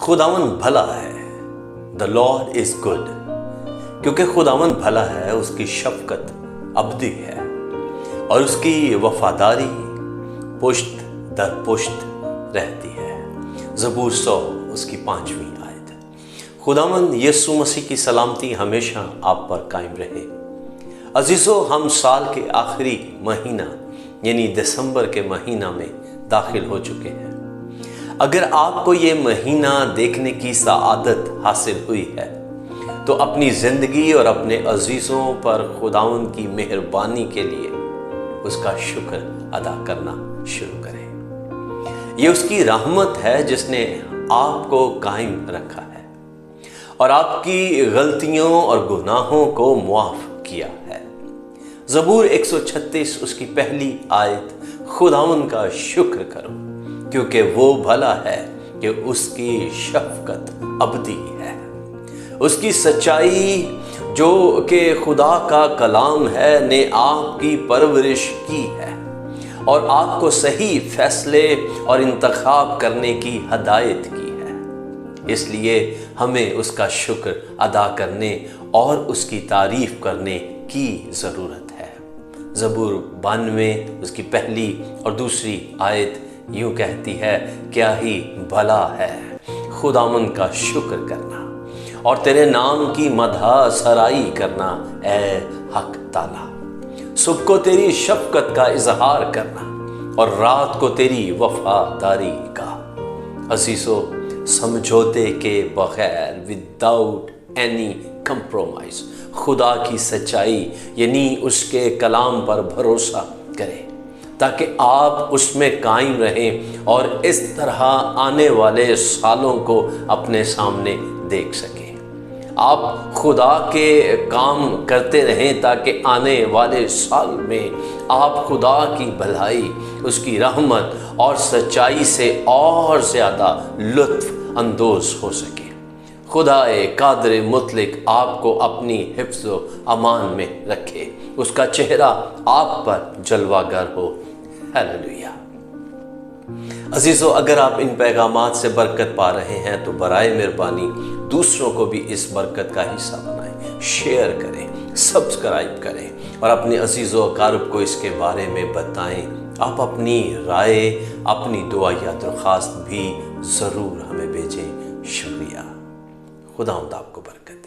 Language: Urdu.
خداوند بھلا ہے. The Lord is good. کیونکہ خداوند بھلا ہے، اس کی شفقت ابدی ہے اور اس کی وفاداری پشت در پشت رہتی ہے. زبور 100 اس کی 5ویں آیت. خداوند یسوع مسیح کی سلامتی ہمیشہ آپ پر قائم رہے. عزیزو، ہم سال کے آخری مہینہ یعنی دسمبر کے مہینہ میں داخل ہو چکے ہیں. اگر آپ کو یہ مہینہ دیکھنے کی سعادت حاصل ہوئی ہے تو اپنی زندگی اور اپنے عزیزوں پر خداوند کی مہربانی کے لیے اس کا شکر ادا کرنا شروع کریں. یہ اس کی رحمت ہے جس نے آپ کو قائم رکھا ہے اور آپ کی غلطیوں اور گناہوں کو معاف کیا ہے. زبور 136 اس کی پہلی آیت. خداوند کا شکر کرو کیونکہ وہ بھلا ہے کہ اس کی شفقت ابدی ہے. اس کی سچائی جو کہ خدا کا کلام ہے نے آپ کی پرورش کی ہے اور آپ کو صحیح فیصلے اور انتخاب کرنے کی ہدایت کی ہے. اس لیے ہمیں اس کا شکر ادا کرنے اور اس کی تعریف کرنے کی ضرورت ہے. زبور 92 اس کی پہلی اور دوسری آیت یوں کہتی ہے، کیا ہی بھلا ہے خداوند کا شکر کرنا اور تیرے نام کی مدح سرائی کرنا اے حق تعالی. صبح کو تیری شفقت کا اظہار کرنا اور رات کو تیری وفاداری کا. عزیزو، سمجھوتے کے بغیر وداؤٹ اینی کمپرومائز خدا کی سچائی یعنی اس کے کلام پر بھروسہ کریں تاکہ آپ اس میں قائم رہیں اور اس طرح آنے والے سالوں کو اپنے سامنے دیکھ سکیں. آپ خدا کے کام کرتے رہیں تاکہ آنے والے سال میں آپ خدا کی بھلائی، اس کی رحمت اور سچائی سے اور زیادہ لطف اندوز ہو سکیں. خدا قادر مطلق آپ کو اپنی حفظ و امان میں رکھے، اس کا چہرہ آپ پر جلوہ گر ہو. ہیلیلویا. عزیزو، اگر آپ ان پیغامات سے برکت پا رہے ہیں تو برائے مہربانی دوسروں کو بھی اس برکت کا حصہ بنائیں، شیئر کریں، سبسکرائب کریں اور اپنے عزیز و اقارب کو اس کے بارے میں بتائیں. آپ اپنی رائے، اپنی دعا یا درخواست بھی ضرور ہمیں بھیجیں. شکریہ. خداوند آپ کو برکت دے.